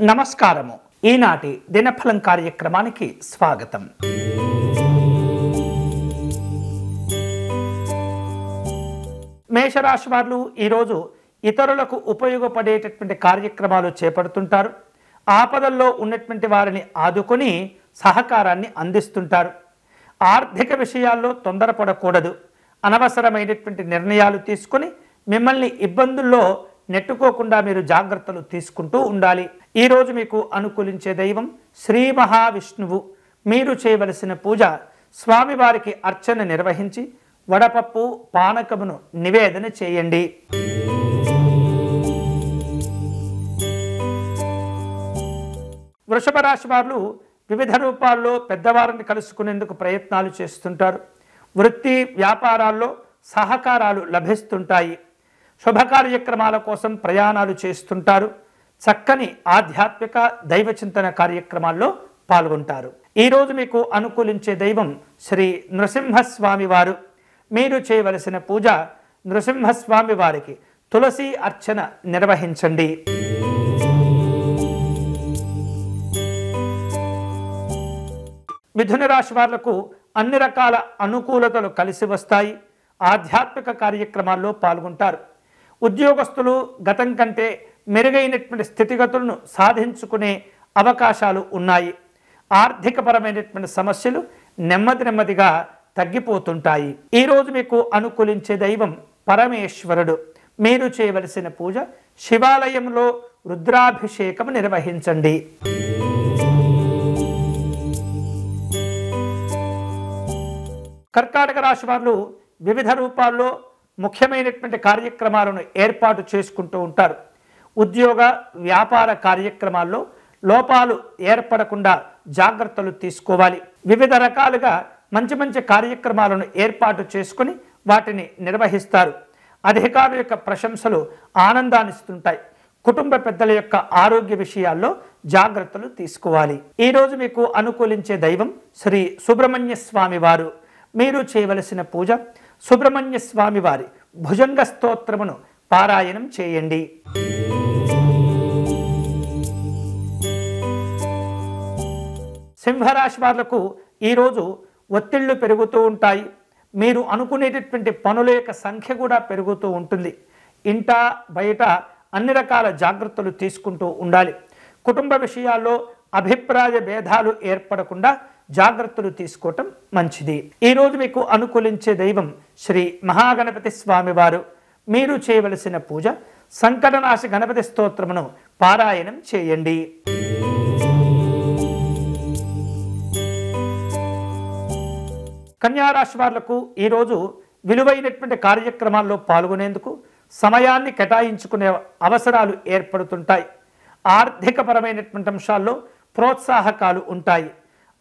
నమస్కారము. ఈనాటి దినఫలం కార్యక్రమానికి స్వాగతం. మేషరాశి వారు ఈరోజు ఇతరులకు ఉపయోగపడేటటువంటి కార్యక్రమాలు చేపడుతుంటారు. ఆపదల్లో ఉన్నటువంటి వారిని ఆదుకొని సహకారాన్ని అందిస్తుంటారు. ఆర్థిక విషయాల్లో తొందరపడకూడదు. అనవసరమైనటువంటి నిర్ణయాలు తీసుకొని మిమ్మల్ని ఇబ్బందుల్లో నెట్టుకోకుండా మీరు జాగ్రత్తలు తీసుకుంటూ ఉండాలి. ఈరోజు మీకు అనుకూలించే దైవం శ్రీ మహావిష్ణువు. మీరు చేయవలసిన పూజ స్వామివారికి అర్చన నిర్వహించి వడపప్పు పానకమును నివేదన చేయండి. వృషభ రాశి వారు వివిధ రూపాల్లో పెద్దవారిని కలుసుకునేందుకు ప్రయత్నాలు చేస్తుంటారు. వృత్తి వ్యాపారాల్లో సహకారాలు లభిస్తుంటాయి. శుభ కార్యక్రమాల కోసం ప్రయాణాలు చేస్తుంటారు. చక్కని ఆధ్యాత్మిక దైవ చింతన కార్యక్రమాల్లో పాల్గొంటారు. ఈరోజు మీకు అనుకూలించే దైవం శ్రీ నృసింహస్వామి వారు. మీరు చేయవలసిన పూజ నృసింహస్వామి వారికి తులసి అర్చన నిర్వహించండి. మిథున రాశి వాళ్లకు అన్ని రకాల అనుకూలతలు కలిసి వస్తాయి. ఆధ్యాత్మిక కార్యక్రమాల్లో పాల్గొంటారు. ఉద్యోగస్తులు గతం కంటే మెరుగైనటువంటి స్థితిగతులను సాధించుకునే అవకాశాలు ఉన్నాయి. ఆర్థికపరమైనటువంటి సమస్యలు నెమ్మదిగా తగ్గిపోతుంటాయి. ఈరోజు మీకు అనుకూలించే దైవం పరమేశ్వరుడు. మీరు చేయవలసిన పూజ శివాలయంలో రుద్రాభిషేకం నిర్వహించండి. కర్కాటక రాశి వారు వివిధ రూపాల్లో ముఖ్యమైనటువంటి కార్యక్రమాలను ఏర్పాటు చేసుకుంటూ ఉంటారు. ఉద్యోగ వ్యాపార కార్యక్రమాల్లో లోపాలు ఏర్పడకుండా జాగ్రత్తలు తీసుకోవాలి. వివిధ రకాలుగా మంచి కార్యక్రమాలను ఏర్పాటు చేసుకుని వాటిని నిర్వహిస్తారు. అధికారుల యొక్క ప్రశంసలు ఆనందాన్నిస్తుంటాయి. కుటుంబ పెద్దల యొక్క ఆరోగ్య విషయాల్లో జాగ్రత్తలు తీసుకోవాలి. ఈరోజు మీకు అనుకూలించే దైవం శ్రీ సుబ్రహ్మణ్య స్వామి వారు. మీరు చేయవలసిన పూజ సుబ్రహ్మణ్య స్వామి వారి భుజంగ స్తోత్రమును పారాయణం చేయండి. సింహరాశి వాళ్లకు ఈరోజు ఒత్తిళ్లు పెరుగుతూ ఉంటాయి. మీరు అనుకునేటటువంటి పనుల యొక్క సంఖ్య కూడా పెరుగుతూ ఉంటుంది. ఇంట బయట అన్ని రకాల జాగ్రత్తలు తీసుకుంటూ ఉండాలి. కుటుంబ విషయాల్లో అభిప్రాయ భేదాలు ఏర్పడకుండా జాగ్రత్తలు తీసుకోవటం మంచిది. ఈరోజు మీకు అనుకూలించే దైవం శ్రీ మహాగణపతి స్వామి వారు. మీరు చేయవలసిన పూజ సంకటనాశ గణపతి స్తోత్రమును పారాయణం చేయండి. కన్యారాశి వాళ్లకు ఈరోజు విలువైనటువంటి కార్యక్రమాల్లో పాల్గొనేందుకు సమయాన్ని కేటాయించుకునే అవసరాలు ఏర్పడుతుంటాయి. ఆర్థికపరమైనటువంటి అంశాల్లో ప్రోత్సాహకాలు ఉంటాయి.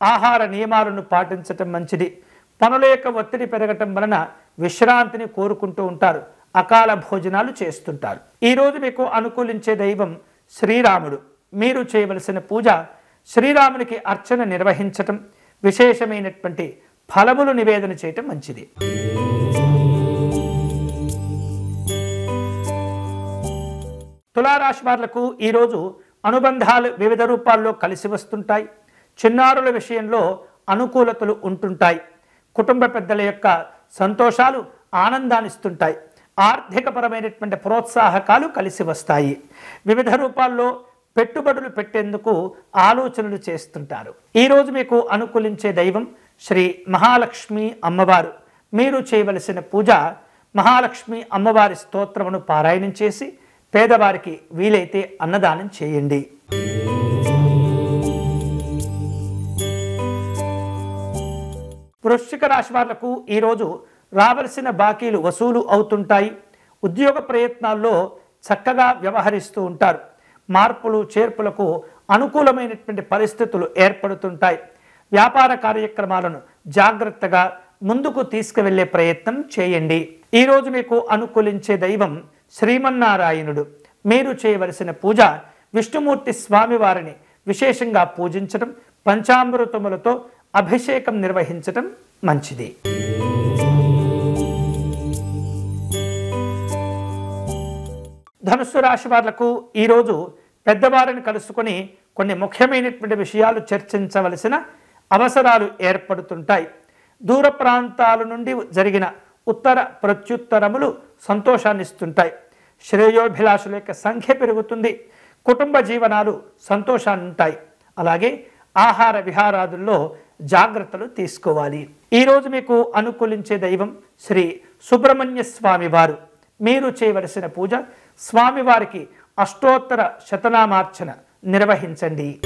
ఆహార నియమాలను పాటించటం మంచిది. పనుల యొక్క ఒత్తిడి పెరగటం వలన విశ్రాంతిని కోరుకుంటూ ఉంటారు. అకాల భోజనాలు చేస్తుంటారు. ఈరోజు మీకు అనుకూలించే దైవం శ్రీరాముడు. మీరు చేయవలసిన పూజ శ్రీరామునికి అర్చన నిర్వహించటం, విశేషమైనటువంటి ఫలములు నివేదన చేయటం మంచిది. తులారాశి వాళ్లకు ఈరోజు అనుబంధాలు వివిధ రూపాల్లో కలిసి వస్తుంటాయి. చిన్నారుల విషయంలో అనుకూలతలు ఉంటుంటాయి. కుటుంబ పెద్దల యొక్క సంతోషాలు ఆనందాన్నిస్తుంటాయి. ఆర్థికపరమైనటువంటి ప్రోత్సాహకాలు కలిసి వస్తాయి. వివిధ రూపాల్లో పెట్టుబడులు పెట్టేందుకు ఆలోచనలు చేస్తుంటారు. ఈరోజు మీకు అనుకూలించే దైవం శ్రీ మహాలక్ష్మి అమ్మవారు. మీరు చేయవలసిన పూజ మహాలక్ష్మి అమ్మవారి స్తోత్రమును పారాయణం చేసి పేదవారికి వీలైతే అన్నదానం చేయండి. వృశ్చిక రాశి వాళ్లకు ఈరోజు రావలసిన బాకీలు వసూలు అవుతుంటాయి. ఉద్యోగ ప్రయత్నాల్లో చక్కగా వ్యవహరిస్తూ ఉంటారు. మార్పులు చేర్పులకు అనుకూలమైనటువంటి పరిస్థితులు ఏర్పడుతుంటాయి. వ్యాపార కార్యక్రమాలను జాగ్రత్తగా ముందుకు తీసుకువెళ్ళే ప్రయత్నం చేయండి. ఈరోజు మీకు అనుకూలించే దైవం శ్రీమన్నారాయణుడు. మీరు చేయవలసిన పూజ విష్ణుమూర్తి స్వామి వారిని విశేషంగా పూజించడం, పంచామృతములతో అభిషేకం నిర్వహించడం మంచిది. ధనుస్సు రాశి వాళ్లకు ఈరోజు పెద్దవారిని కలుసుకొని కొన్ని ముఖ్యమైనటువంటి విషయాలు చర్చించవలసిన అవసరాలు ఏర్పడుతుంటాయి. దూర ప్రాంతాల నుండి జరిగిన ఉత్తర ప్రత్యుత్తరములు సంతోషాన్ని ఇస్తుంటాయి. శ్రేయోభిలాషుల యొక్క సంఖ్య పెరుగుతుంది. కుటుంబ జీవనాలు సంతోషాన్ని ఉంటాయి. అలాగే ఆహార విహారాదుల్లో జాగ్రత్తలు తీసుకోవాలి. ఈరోజు మీకు అనుకూలించే దైవం శ్రీ సుబ్రహ్మణ్య స్వామి వారు. మీరు చేయవలసిన పూజ స్వామివారికి అష్టోత్తర శతనామార్చన నిర్వహించండి.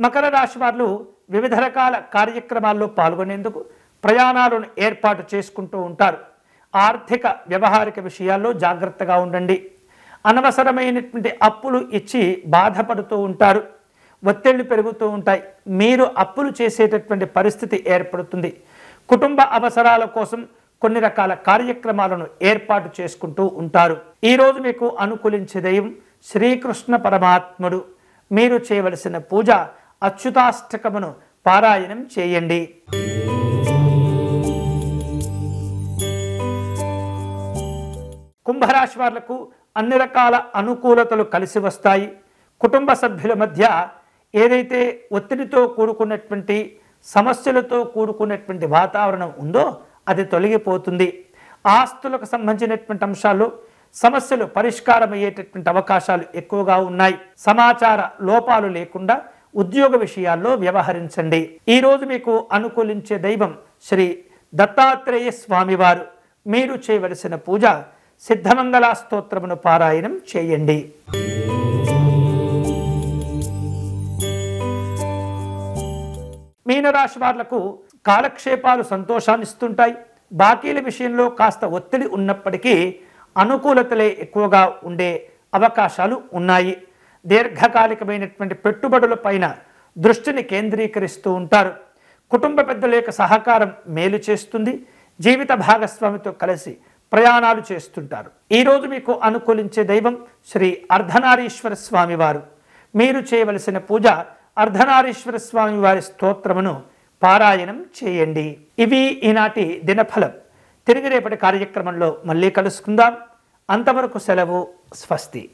మకర రాశి వారు వివిధ రకాల కార్యక్రమాల్లో పాల్గొనేందుకు ప్రయాణాలను ఏర్పాటు చేసుకుంటూ ఉంటారు. ఆర్థిక వ్యవహారిక విషయాల్లో జాగ్రత్తగా ఉండండి. అనవసరమైనటువంటి అప్పులు ఇచ్చి బాధపడుతూ ఉంటారు. ఒత్తిళ్లు పెరుగుతూ ఉంటాయి. మీరు అప్పులు చేసేటటువంటి పరిస్థితి ఏర్పడుతుంది. కుటుంబ అవసరాల కోసం కొన్ని రకాల కార్యక్రమాలను ఏర్పాటు చేసుకుంటూ ఉంటారు. ఈరోజు మీకు అనుకూలించే దైవం శ్రీకృష్ణ పరమాత్ముడు. మీరు చేయవలసిన పూజ అచ్యుతాష్టకమును పారాయణం చేయండి. కుంభరాశి వాళ్లకు అన్ని రకాల అనుకూలతలు కలిసి వస్తాయి. కుటుంబ సభ్యుల మధ్య ఏదైతే ఒత్తిడితో కూడుకున్నటువంటి సమస్యలతో కూడుకున్నటువంటి వాతావరణం ఉందో అది తొలగిపోతుంది. ఆస్తులకు సంబంధించినటువంటి అంశాల్లో సమస్యలు పరిష్కారం అయ్యేటటువంటి అవకాశాలు ఎక్కువగా ఉన్నాయి. సమాచార లోపాలు లేకుండా ఉద్యోగ విషయాల్లో వ్యవహరించండి. ఈరోజు మీకు అనుకూలించే దైవం శ్రీ దత్తాత్రేయ స్వామివారు. మీరు చేయవలసిన పూజ సిద్ధమంగళ స్తోత్రమును పారాయణం చేయండి. మీనరాశి వాళ్లకు కాలక్షేపాలు సంతోషాన్ని ఇస్తుంటాయి. బాకీల విషయంలో కాస్త ఒత్తిడి ఉన్నప్పటికీ అనుకూలతలే ఎక్కువగా ఉండే అవకాశాలు ఉన్నాయి. దీర్ఘకాలికమైనటువంటి పెట్టుబడుల పైన దృష్టిని కేంద్రీకరిస్తూ ఉంటారు. కుటుంబ పెద్దల యొక్క సహకారం మేలు చేస్తుంది. జీవిత భాగస్వామితో కలిసి ప్రయాణాలు చేస్తుంటారు. ఈరోజు మీకు అనుకూలించే దైవం శ్రీ అర్ధనారీశ్వర స్వామివారు. మీరు చేయవలసిన పూజ అర్ధనారీశ్వర స్వామి వారి స్తోత్రమును పారాయణం చేయండి. ఇవి ఈనాటి దినఫలం. తిరిగి రేపటి కార్యక్రమంలో మళ్ళీ కలుసుకుందాం. అంతవరకు సెలవు. స్వస్తి.